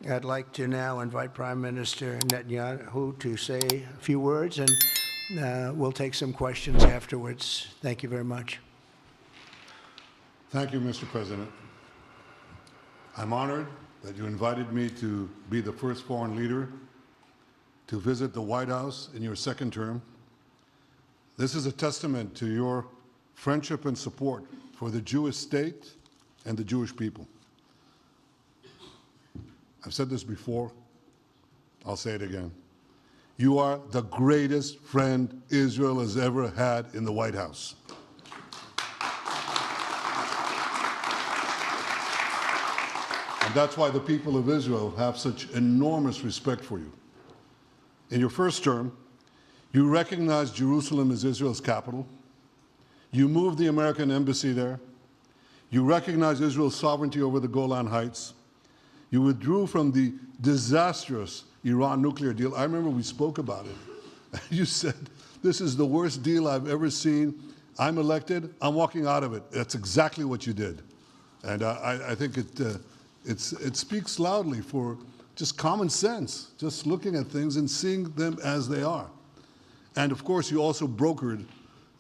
I'd like to now invite Prime Minister Netanyahu to say a few words, and we'll take some questions afterwards. Thank you very much. Thank you, Mr. President. I'm honored that you invited me to be the first foreign leader to visit the White House in your second term. This is a testament to your friendship and support for the Jewish state and the Jewish people. I've said this before, I'll say it again. You are the greatest friend Israel has ever had in the White House. And that's why the people of Israel have such enormous respect for you. In your first term, you recognized Jerusalem as Israel's capital. You moved the American embassy there. You recognized Israel's sovereignty over the Golan Heights. You withdrew from the disastrous Iran nuclear deal. I remember we spoke about it. You said, this is the worst deal I've ever seen. I'm elected, I'm walking out of it. That's exactly what you did. And I think it speaks loudly for just common sense, just looking at things and seeing them as they are. And of course, you also brokered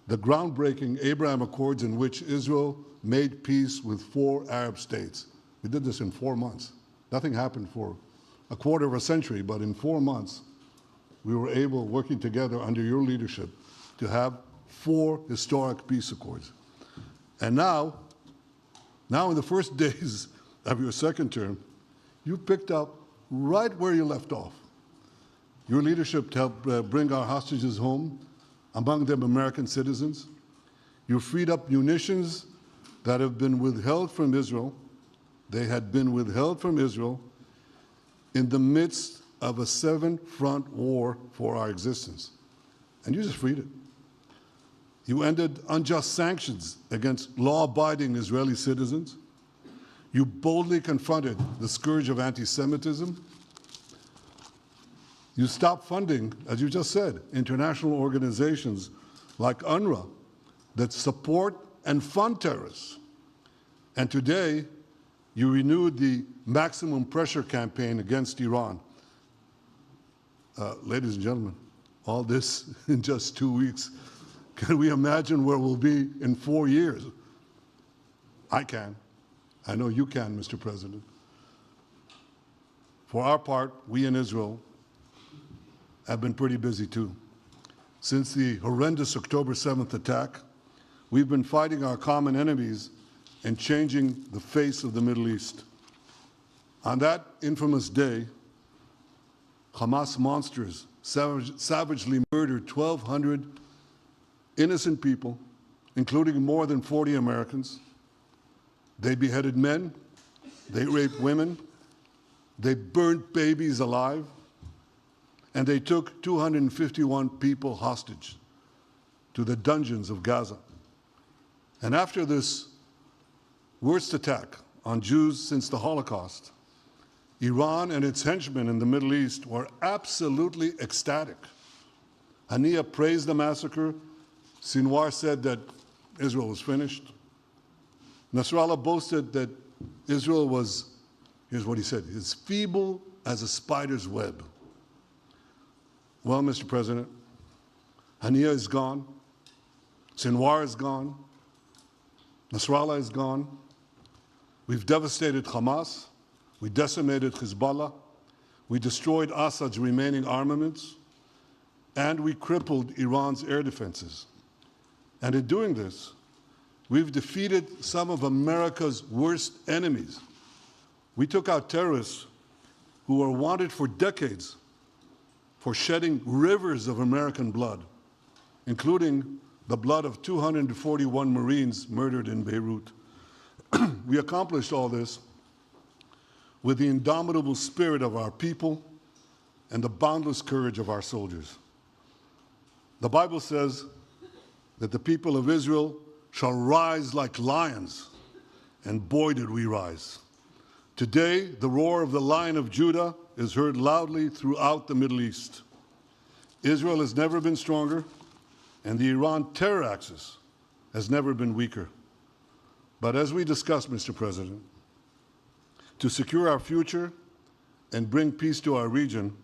the groundbreaking Abraham Accords in which Israel made peace with 4 Arab states. We did this in 4 months. Nothing happened for a quarter of a century, but in 4 months, we were able, working together under your leadership, to have 4 historic peace accords. And now in the first days of your second term, you picked up right where you left off. Your leadership helped bring our hostages home, among them American citizens. You freed up munitions that have been withheld from Israel. They had been withheld from Israel in the midst of a 7-front war for our existence. And you just freed it. You ended unjust sanctions against law-abiding Israeli citizens. You boldly confronted the scourge of antisemitism. You stopped funding, as you just said, international organizations like UNRWA that support and fund terrorists. And today, you renewed the maximum pressure campaign against Iran. Ladies and gentlemen, all this in just 2 weeks. Can we imagine where we'll be in 4 years? I can. I know you can, Mr. President. For our part, we in Israel have been pretty busy too. Since the horrendous October 7th attack, we've been fighting our common enemies and changing the face of the Middle East. On that infamous day, Hamas monsters savagely murdered 1,200 innocent people, including more than 40 Americans. They beheaded men, they raped women, they burnt babies alive, and they took 251 people hostage to the dungeons of Gaza. And after this worst attack on Jews since the Holocaust, Iran and its henchmen in the Middle East were absolutely ecstatic. Haniya praised the massacre. Sinwar said that Israel was finished. Nasrallah boasted that Israel was, here's what he said, as feeble as a spider's web. Well, Mr. President, Haniya is gone. Sinwar is gone. Nasrallah is gone. We've devastated Hamas. We decimated Hezbollah. We destroyed Assad's remaining armaments. And we crippled Iran's air defenses. And in doing this, we've defeated some of America's worst enemies. We took out terrorists who were wanted for decades for shedding rivers of American blood, including the blood of 241 Marines murdered in Beirut. We accomplished all this with the indomitable spirit of our people and the boundless courage of our soldiers. The Bible says that the people of Israel shall rise like lions, and boy did we rise. Today, the roar of the Lion of Judah is heard loudly throughout the Middle East. Israel has never been stronger, and the Iran terror axis has never been weaker. But as we discussed, Mr. President, to secure our future and bring peace to our region,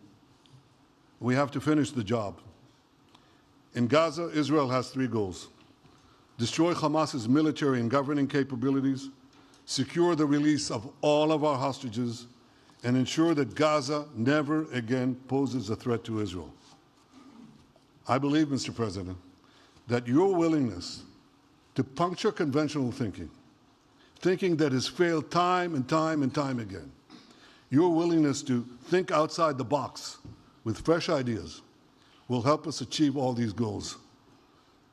we have to finish the job. In Gaza, Israel has 3 goals: destroy Hamas's military and governing capabilities, secure the release of all of our hostages, and ensure that Gaza never again poses a threat to Israel. I believe, Mr. President, that your willingness to puncture conventional thinking that has failed time and time and time again, your willingness to think outside the box with fresh ideas will help us achieve all these goals.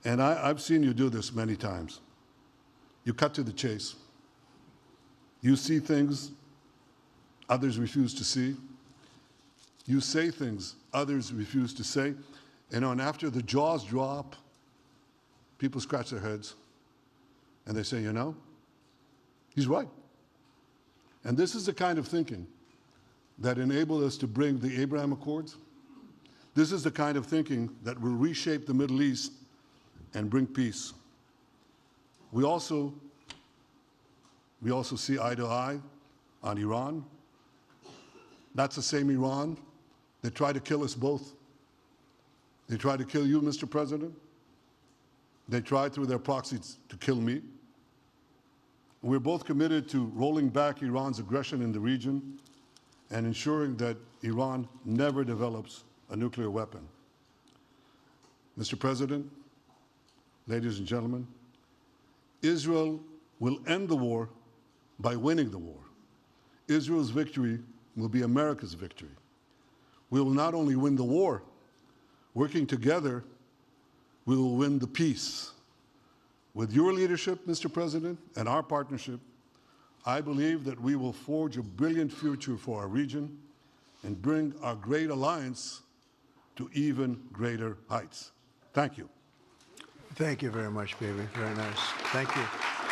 And I've seen you do this many times. You cut to the chase. You see things others refuse to see. You say things others refuse to say. And after the jaws drop, people scratch their heads and they say, you know, he's right. And this is the kind of thinking that enabled us to bring the Abraham Accords. This is the kind of thinking that will reshape the Middle East and bring peace. We also see eye to eye on Iran. That's the same Iran that tried to kill us both. They tried to kill you, Mr. President. They tried through their proxies to kill me. We're both committed to rolling back Iran's aggression in the region and ensuring that Iran never develops a nuclear weapon. Mr. President, ladies and gentlemen, Israel will end the war by winning the war. Israel's victory will be America's victory. We will not only win the war, working together, we will win the peace. With your leadership, Mr. President, and our partnership, I believe that we will forge a brilliant future for our region and bring our great alliance to even greater heights. Thank you. Thank you very much, baby. Very nice. Thank you.